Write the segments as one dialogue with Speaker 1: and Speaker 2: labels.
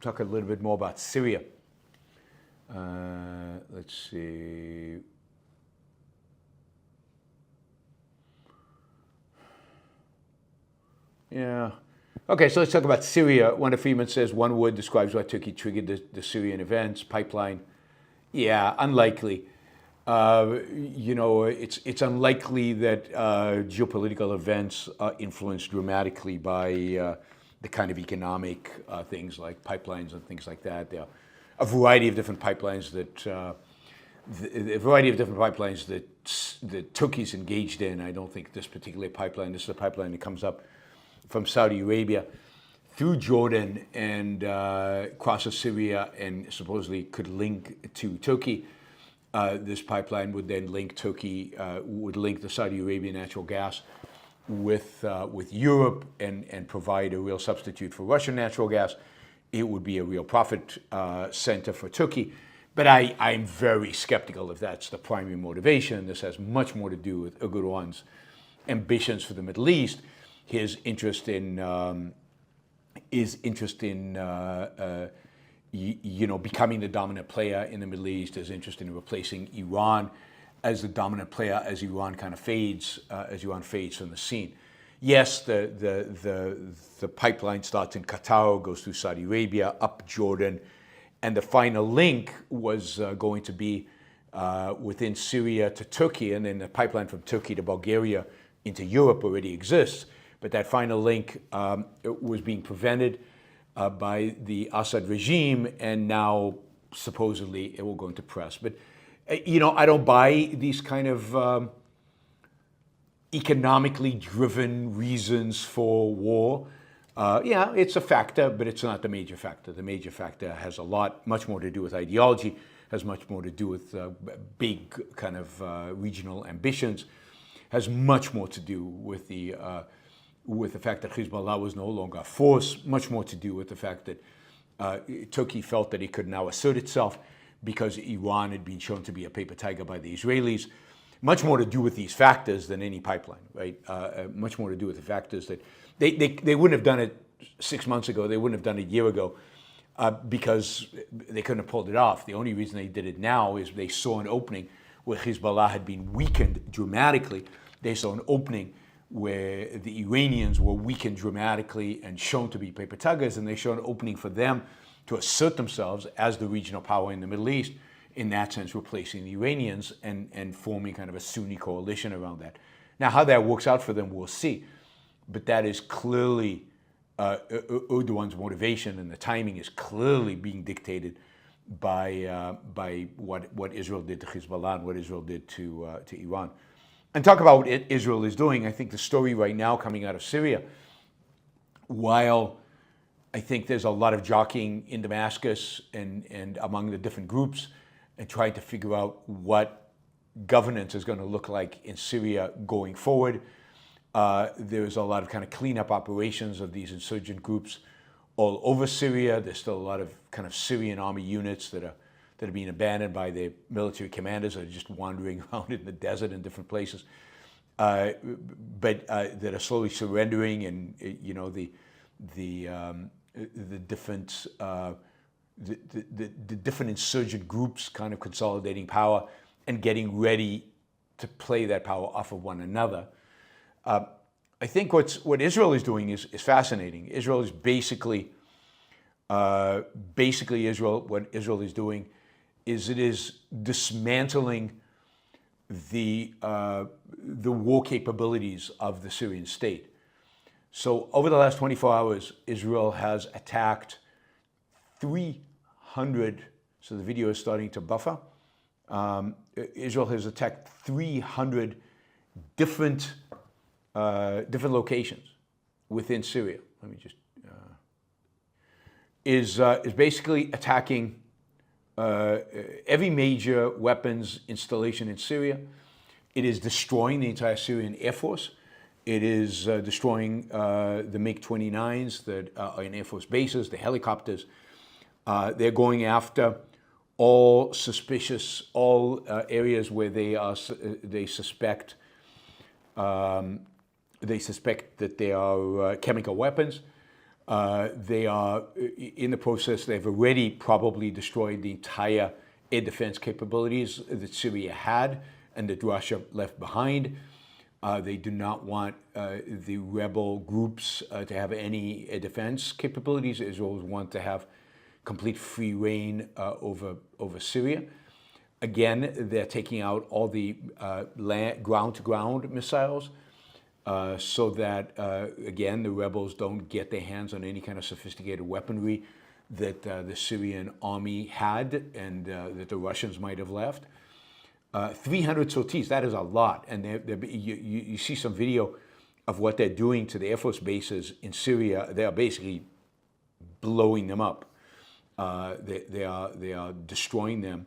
Speaker 1: talk a little bit more about Syria. Let's see. Yeah. Okay, so let's talk about Syria. One of Freeman says one word describes why Turkey triggered the Syrian events. Pipeline. Yeah, unlikely. It's unlikely that geopolitical events are influenced dramatically by the kind of economic things like pipelines and things like that. There are a variety of different pipelines that Turkey's engaged in. I don't think this particular pipeline. This is a pipeline that comes up from Saudi Arabia through Jordan and crosses Syria and supposedly could link to Turkey. This pipeline would then link Turkey, would link the Saudi Arabian natural gas with Europe and provide a real substitute for Russian natural gas. It would be a real profit center for Turkey. But I'm very skeptical if that's the primary motivation. This has much more to do with Erdogan's ambitions for the Middle East, his interest in becoming the dominant player in the Middle East, his interest in replacing Iran as the dominant player as Iran kind of fades, from the scene. Yes, the pipeline starts in Qatar, goes through Saudi Arabia, up Jordan, and the final link was going to be within Syria to Turkey, and then the pipeline from Turkey to Bulgaria into Europe already exists. But that final link was being prevented by the Assad regime, and now supposedly it will go into press. But, I don't buy these kind of economically driven reasons for war. Yeah, it's a factor, but it's not the major factor. The major factor has much more to do with ideology, has much more to do with big kind of regional ambitions, has much more to do with the fact that Hezbollah was no longer a force, much more to do with the fact that Turkey felt that it could now assert itself because Iran had been shown to be a paper tiger by the Israelis. Much more to do with these factors than any pipeline, right? Much more to do with the factors that they wouldn't have done it 6 months ago, they wouldn't have done it a year ago because they couldn't have pulled it off. The only reason they did it now is they saw an opening where Hezbollah had been weakened dramatically. They saw an opening where the Iranians were weakened dramatically and shown to be paper tigers, and they saw an opening for them to assert themselves as the regional power in the Middle East, in that sense replacing the Iranians and forming kind of a Sunni coalition around that. Now, how that works out for them, we'll see. But that is clearly Erdogan's motivation, and the timing is clearly being dictated by what Israel did to Hezbollah and what Israel did to Iran. And talk about what Israel is doing. I think the story right now coming out of Syria, while I think there's a lot of jockeying in Damascus and among the different groups and trying to figure out what governance is going to look like in Syria going forward, there's a lot of kind of cleanup operations of these insurgent groups all over Syria. There's still a lot of kind of Syrian army units that are being abandoned by their military commanders, that are just wandering around in the desert in different places, but that are slowly surrendering, and the different insurgent groups kind of consolidating power and getting ready to play that power off of one another. I think what Israel is doing is fascinating. Israel is basically Israel. What Israel is doing is it is dismantling the war capabilities of the Syrian state. So over the last 24 hours, Israel has attacked 300. So the video is starting to buffer. Israel has attacked 300 different locations within Syria. Let me just is basically attacking every major weapons installation in Syria. It is destroying the entire Syrian Air Force. It is destroying the MiG-29s that are in Air Force bases, the helicopters. They're going after all areas where they suspect that they are chemical weapons. They are in the process. They've already probably destroyed the entire air defense capabilities that Syria had and that Russia left behind. They do not want the rebel groups to have any air defense capabilities. Israel wants to have complete free reign over Syria. Again, they're taking out all the ground-to-ground missiles so that, again, the rebels don't get their hands on any kind of sophisticated weaponry that the Syrian army had and that the Russians might have left. 300 sorties, that is a lot. And you see some video of what they're doing to the Air Force bases in Syria. They are basically blowing them up. They are destroying them.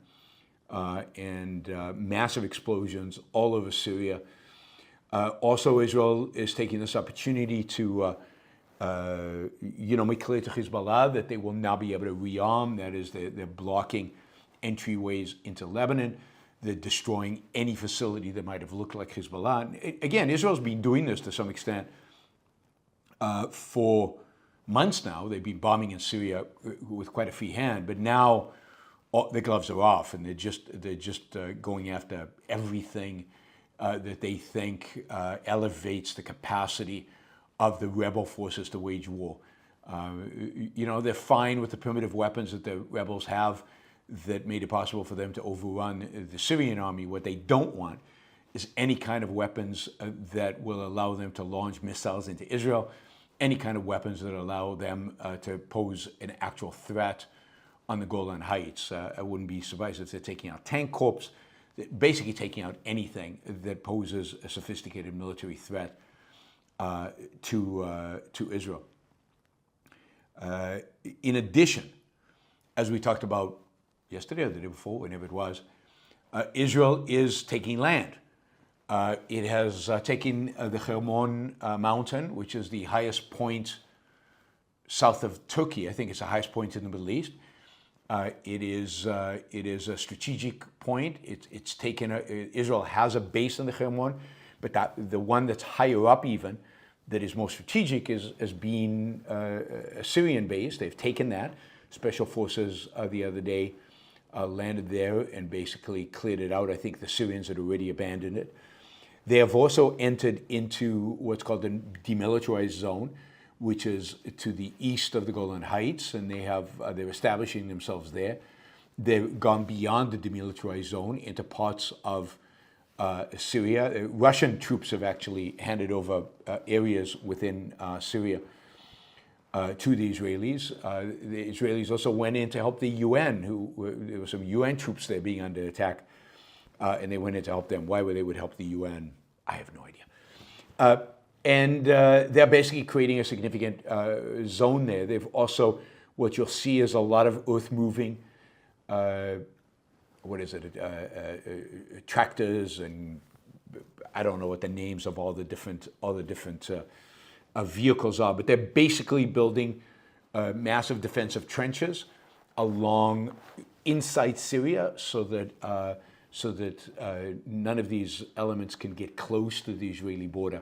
Speaker 1: And massive explosions all over Syria. Also, Israel is taking this opportunity to, make clear to Hezbollah that they will now be able to rearm. That is, they're blocking entryways into Lebanon. They're destroying any facility that might have looked like Hezbollah. And again, Israel's been doing this to some extent for months now. They've been bombing in Syria with quite a free hand, but now the gloves are off, and they're just going after everything that they think elevates the capacity of the rebel forces to wage war. They're fine with the primitive weapons that the rebels have that made it possible for them to overrun the Syrian army. What they don't want is any kind of weapons that will allow them to launch missiles into Israel, any kind of weapons that allow them to pose an actual threat on the Golan Heights. I wouldn't be surprised if they're taking out tank corps, basically taking out anything that poses a sophisticated military threat to Israel. In addition, as we talked about yesterday or the day before, whenever it was, Israel is taking land. It has taken the Hermon mountain, which is the highest point south of Turkey. I think it's the highest point in the Middle East. It is a strategic point. It's taken. Israel has a base in the Hermon, but the one that's higher up even, that is more strategic, is being a Syrian base. They've taken that. Special forces the other day landed there and basically cleared it out. I think the Syrians had already abandoned it. They have also entered into what's called the demilitarized zone, which is to the east of the Golan Heights, and they're establishing themselves there. They've gone beyond the demilitarized zone into parts of Syria. Russian troops have actually handed over areas within Syria to the Israelis. The Israelis also went in to help the UN, there were some UN troops there being under attack, and they went in to help them. Why would they help the UN? I have no idea. And they're basically creating a significant zone there. They've also, what you'll see is a lot of earth moving, tractors, and I don't know what the names of all the different vehicles are, but they're basically building massive defensive trenches along inside Syria so that none of these elements can get close to the Israeli border.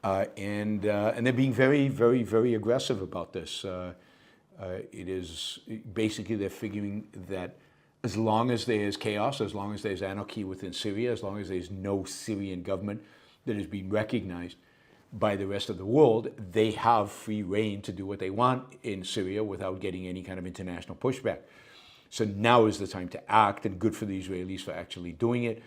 Speaker 1: And they're being very, very, very aggressive about this. It is basically they're figuring that as long as there's chaos, as long as there's anarchy within Syria, as long as there's no Syrian government that is being recognized by the rest of the world, they have free reign to do what they want in Syria without getting any kind of international pushback. So now is the time to act, and good for the Israelis for actually doing it.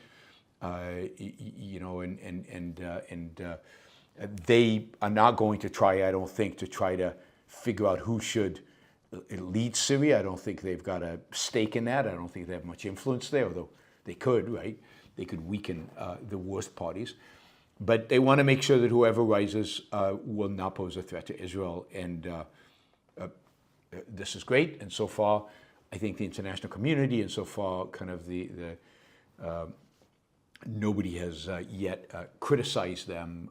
Speaker 1: They are not going to try, I don't think, to figure out who should lead Syria. I don't think they've got a stake in that. I don't think they have much influence there, although they could, right? They could weaken the worst parties. But they want to make sure that whoever rises will not pose a threat to Israel. And this is great. And so far, I think the international community, and so far kind of nobody has yet criticized them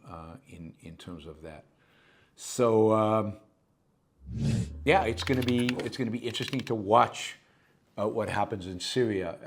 Speaker 1: in terms of that. So yeah, it's going to be interesting to watch what happens in Syria.